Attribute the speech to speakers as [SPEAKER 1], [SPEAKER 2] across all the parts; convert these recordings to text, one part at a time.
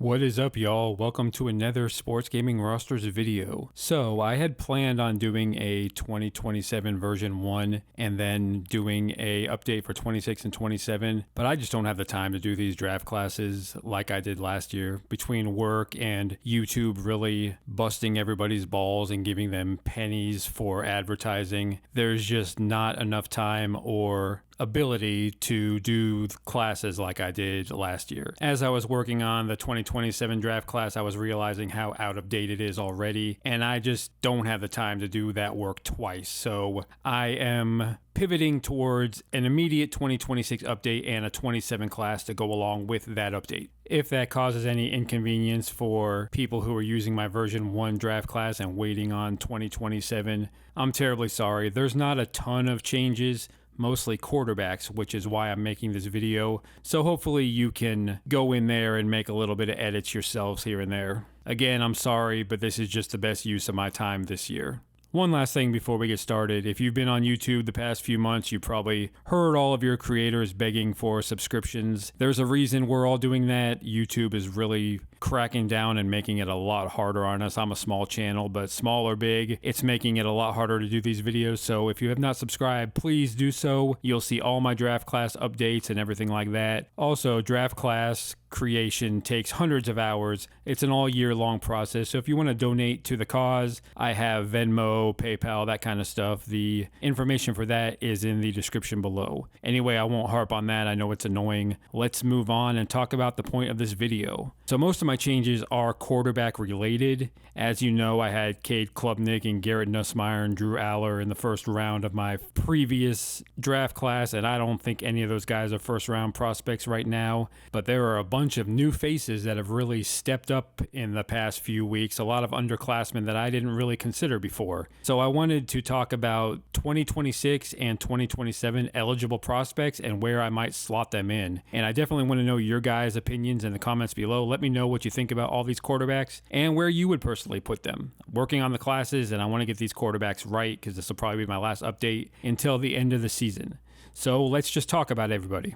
[SPEAKER 1] What is up, y'all? Welcome to another Sports Gaming Rosters video. So I had planned on doing a 2027 version 1 and then doing a update for 26 and 27, but I just don't have the time to do these draft classes like I did last year. Between work and YouTube really busting everybody's balls and giving them pennies for advertising, there's just not enough time or ability to do classes like I did last year. As I was working on the 2027 draft class, I was realizing how out of date it is already, and I just don't have the time to do that work twice. So I am pivoting towards an immediate 2026 update and a 27 class to go along with that update. If that causes any inconvenience for people who are using my version 1 draft class and waiting on 2027, I'm terribly sorry. There's not a ton of changes, mostly quarterbacks, which is why I'm making this video. So hopefully you can go in there and make a little bit of edits yourselves here and there. Again, I'm sorry, but this is just the best use of my time this year. One last thing before we get started. If you've been on YouTube the past few months, you probably heard all of your creators begging for subscriptions. There's a reason we're all doing that. YouTube is really cracking down and making it a lot harder on us. I'm a small channel, but small or big, it's making it a lot harder to do these videos. So if you have not subscribed, please do so. You'll see all my draft class updates and everything like that. Also, draft class creation takes hundreds of hours. It's an all year long process. So if you want to donate to the cause, I have Venmo, PayPal, that kind of stuff. The information for that is in the description below. Anyway, I won't harp on that. I know it's annoying. Let's move on and talk about the point of this video. So most of my changes are quarterback related. As you know, I had Cade Klubnik and Garrett Nussmeier and Drew Aller in the first round of my previous draft class, and I don't think any of those guys are first round prospects right now, but there are a bunch of new faces that have really stepped up in the past few weeks, a lot of underclassmen that I didn't really consider before. So I wanted to talk about 2026 and 2027 eligible prospects and where I might slot them in. And I definitely want to know your guys' opinions in the comments below. Let me know what you think about all these quarterbacks and where you would personally put them. Working on the classes, and I want to get these quarterbacks right because this will probably be my last update until the end of the season. So let's just talk about everybody.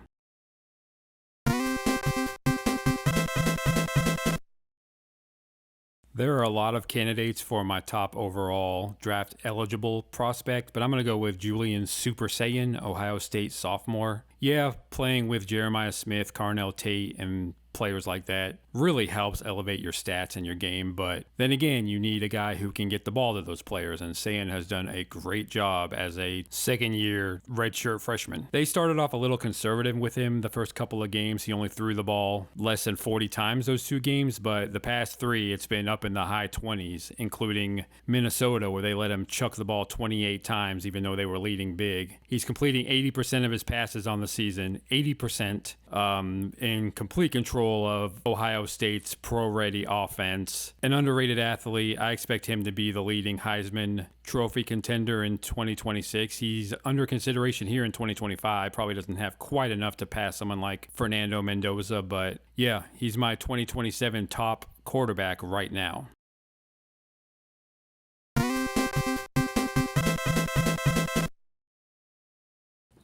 [SPEAKER 1] There are a lot of candidates for my top overall draft eligible prospect, but I'm going to go with Julian Super Saiyan, Ohio State sophomore. Yeah, playing with Jeremiah Smith, Carnell Tate, and players like that really helps elevate your stats and your game, but then again, you need a guy who can get the ball to those players, and Saiyan has done a great job as a second-year redshirt freshman. They started off a little conservative with him the first couple of games. He only threw the ball less than 40 times those 2 games, but the past 3, it's been up in the high 20s, including Minnesota, where they let him chuck the ball 28 times, even though they were leading big. He's completing 80% of his passes on the season, 80%, in complete control of Ohio State's pro-ready offense. An underrated athlete. I expect him to be the leading Heisman Trophy contender in 2026. He's under consideration here in 2025. Probably doesn't have quite enough to pass someone like Fernando Mendoza, but yeah, he's my 2027 top quarterback right now.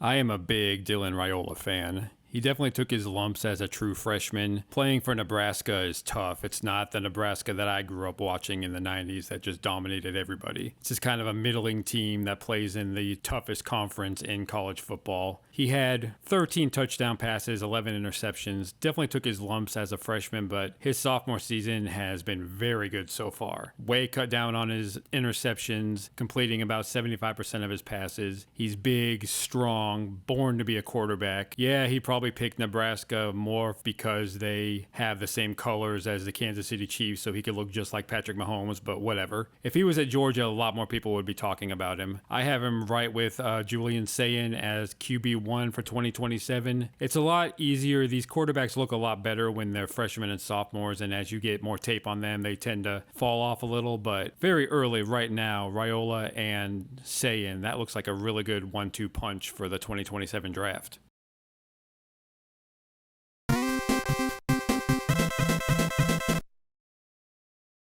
[SPEAKER 1] I am a big Dylan Raiola fan. He definitely took his lumps as a true freshman. Playing for Nebraska is tough. It's not the Nebraska that I grew up watching in the 90s that just dominated everybody. It's just kind of a middling team that plays in the toughest conference in college football. He had 13 touchdown passes, 11 interceptions. Definitely took his lumps as a freshman, but his sophomore season has been very good so far. Way cut down on his interceptions, completing about 75% of his passes. He's big, strong, born to be a quarterback. Yeah, he probably picked Nebraska more because they have the same colors as the Kansas City Chiefs, so he could look just like Patrick Mahomes, but whatever. If he was at Georgia, a lot more people would be talking about him. I have him right with Julian Saiyan as QB1 for 2027. It's a lot easier. These quarterbacks look a lot better when they're freshmen and sophomores, and as you get more tape on them, they tend to fall off a little, but very early right now, Raiola and Saiyan, that looks like a really good 1-2 punch for the 2027 draft.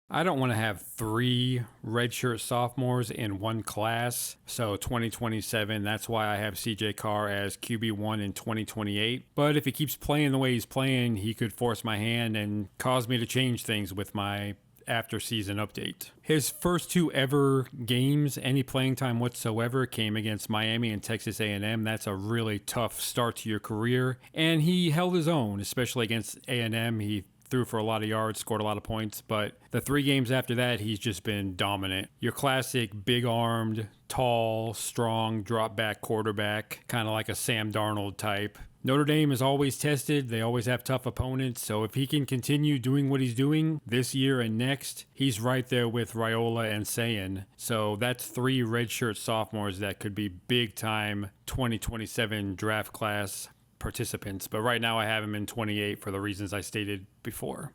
[SPEAKER 1] I don't want to have three redshirt sophomores in one class. So 2027, that's why I have CJ Carr as QB1 in 2028. But if he keeps playing the way he's playing, he could force my hand and cause me to change things with my after season update. His first two ever games, any playing time whatsoever, came against Miami and Texas A&M. That's a really tough start to your career. And he held his own, especially against A&M. He threw for a lot of yards, scored a lot of points, but the 3 games after that, he's just been dominant. Your classic big-armed, tall, strong, drop-back quarterback, kind of like a Sam Darnold type. Notre Dame is always tested. They always have tough opponents. So if he can continue doing what he's doing this year and next, he's right there with Raiola and Sayin. So that's 3 redshirt sophomores that could be big-time 2027 draft class participants, but right now I have him in 28 for the reasons I stated before.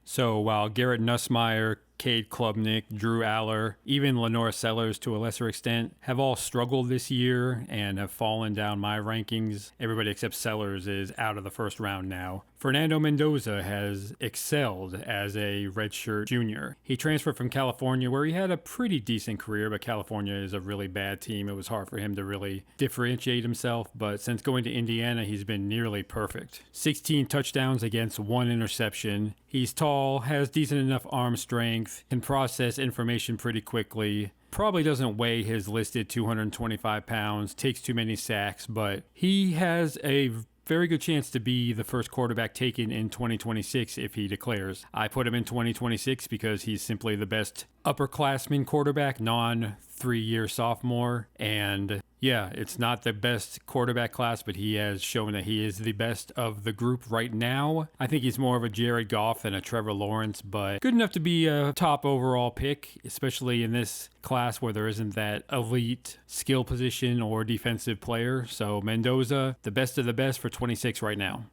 [SPEAKER 1] So while Garrett Nussmeier, Cade Klubnik, Drew Aller, even Lenore Sellers to a lesser extent have all struggled this year and have fallen down my rankings. Everybody except Sellers is out of the first round now. Fernando Mendoza has excelled as a redshirt junior. He transferred from California where he had a pretty decent career, but California is a really bad team. It was hard for him to really differentiate himself, but since going to Indiana, he's been nearly perfect. 16 touchdowns against 1 interception. He's tall, has decent enough arm strength, can process information pretty quickly. Probably doesn't weigh his listed 225 pounds, takes too many sacks, but he has a very good chance to be the first quarterback taken in 2026 if he declares. I put him in 2026 because he's simply the best upperclassman quarterback, non-3-year sophomore, and yeah, it's not the best quarterback class, but he has shown that he is the best of the group right now. I think he's more of a Jared Goff than a Trevor Lawrence, but good enough to be a top overall pick, especially in this class where there isn't that elite skill position or defensive player. So Mendoza, the best of the best for 26 right now.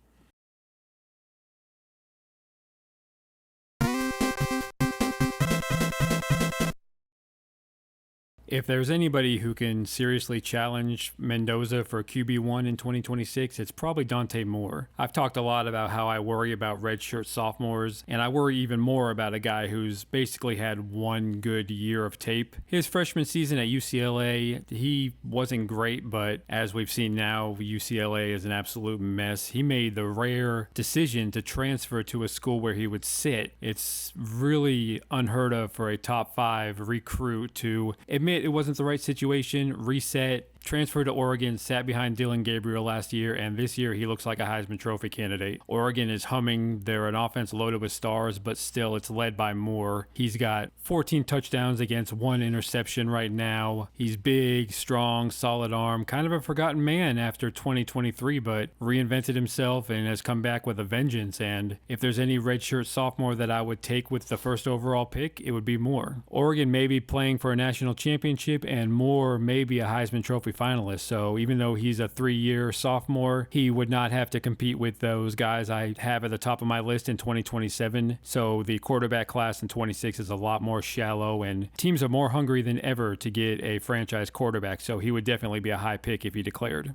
[SPEAKER 1] If there's anybody who can seriously challenge Mendoza for QB1 in 2026, it's probably Dante Moore. I've talked a lot about how I worry about redshirt sophomores, and I worry even more about a guy who's basically had 1 good year of tape. His freshman season at UCLA, he wasn't great, but as we've seen now, UCLA is an absolute mess. He made the rare decision to transfer to a school where he would sit. It's really unheard of for a top 5 recruit to admit it wasn't the right situation, reset, transferred to Oregon, sat behind Dylan Gabriel last year, and this year he looks like a Heisman Trophy candidate. Oregon is humming. They're an offense loaded with stars, but still it's led by Moore. He's got 14 touchdowns against 1 interception right now. He's big, strong, solid arm, kind of a forgotten man after 2023, but reinvented himself and has come back with a vengeance. And if there's any redshirt sophomore that I would take with the first overall pick, it would be Moore. Oregon may be playing for a national championship, and Moore may be a Heisman Trophy finalist. So even though he's a 3-year sophomore, he would not have to compete with those guys I have at the top of my list in 2027. So the quarterback class in 26 is a lot more shallow, and teams are more hungry than ever to get a franchise quarterback. So he would definitely be a high pick if he declared.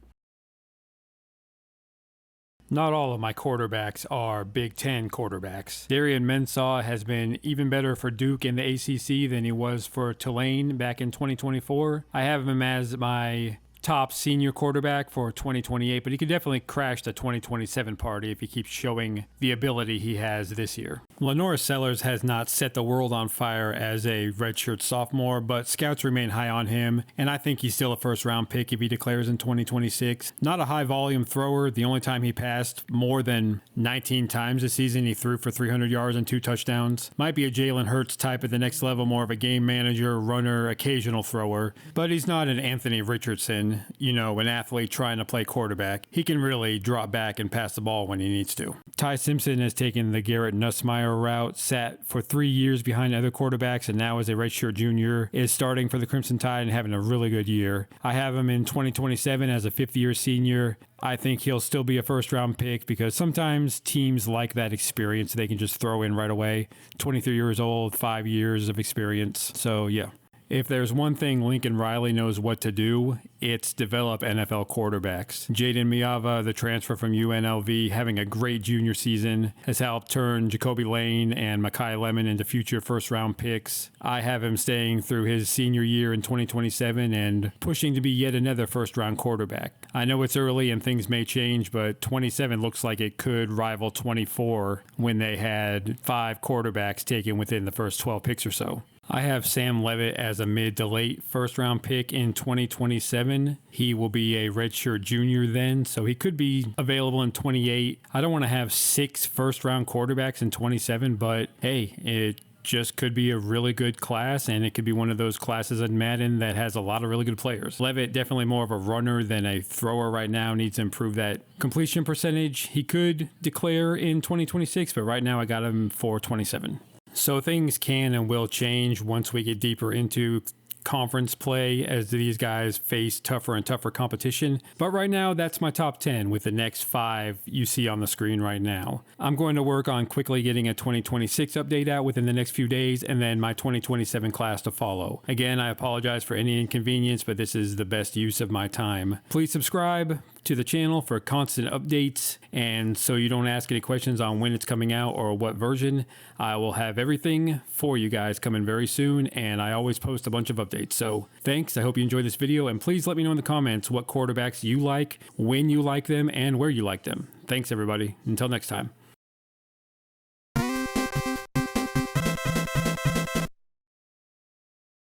[SPEAKER 1] Not all of my quarterbacks are Big Ten quarterbacks. Darian Mensah has been even better for Duke in the ACC than he was for Tulane back in 2024. I have him as my top senior quarterback for 2028, but he could definitely crash the 2027 party if he keeps showing the ability he has this year. Lenore Sellers has not set the world on fire as a redshirt sophomore, but scouts remain high on him, and I think he's still a first-round pick if he declares in 2026. Not a high-volume thrower. The only time he passed more than 19 times this season, he threw for 300 yards and 2 touchdowns. Might be a Jalen Hurts type at the next level, more of a game manager, runner, occasional thrower, but he's not an Anthony Richardson, an athlete trying to play quarterback. He can really drop back and pass the ball when he needs to. Ty Simpson has taken the Garrett Nussmeier route, sat for 3 years behind other quarterbacks, and now as a redshirt junior is starting for the Crimson Tide and having a really good year. I have him in 2027 as a 5th-year senior. I think he'll still be a first-round pick because sometimes teams like that experience they can just throw in right away. 23 years old, 5 years of experience. So, yeah. If there's one thing Lincoln Riley knows what to do, it's develop NFL quarterbacks. Jaden Miava, the transfer from UNLV, having a great junior season, has helped turn Jacoby Lane and Mekhi Lemon into future first-round picks. I have him staying through his senior year in 2027 and pushing to be yet another first-round quarterback. I know it's early and things may change, but 27 looks like it could rival 24 when they had 5 quarterbacks taken within the first 12 picks or so. I have Sam Levitt as a mid to late first round pick in 2027. He will be a redshirt junior then, so he could be available in 28. I don't want to have 6 first round quarterbacks in 27, but hey, it just could be a really good class, and it could be one of those classes in Madden that has a lot of really good players. Levitt, definitely more of a runner than a thrower right now, needs to improve that completion percentage. He could declare in 2026, but right now I got him for 27. So things can and will change once we get deeper into conference play as these guys face tougher and tougher competition. But right now, that's my top 10 with the next 5 you see on the screen right now. I'm going to work on quickly getting a 2026 update out within the next few days and then my 2027 class to follow. Again, I apologize for any inconvenience, but this is the best use of my time. Please subscribe to the channel for constant updates, and so you don't ask any questions on when it's coming out or what version. I will have everything for you guys coming very soon, and I always post a bunch of updates. So thanks, I hope you enjoyed this video, and please let me know in the comments what quarterbacks you like, when you like them, and where you like them. Thanks everybody, until next time.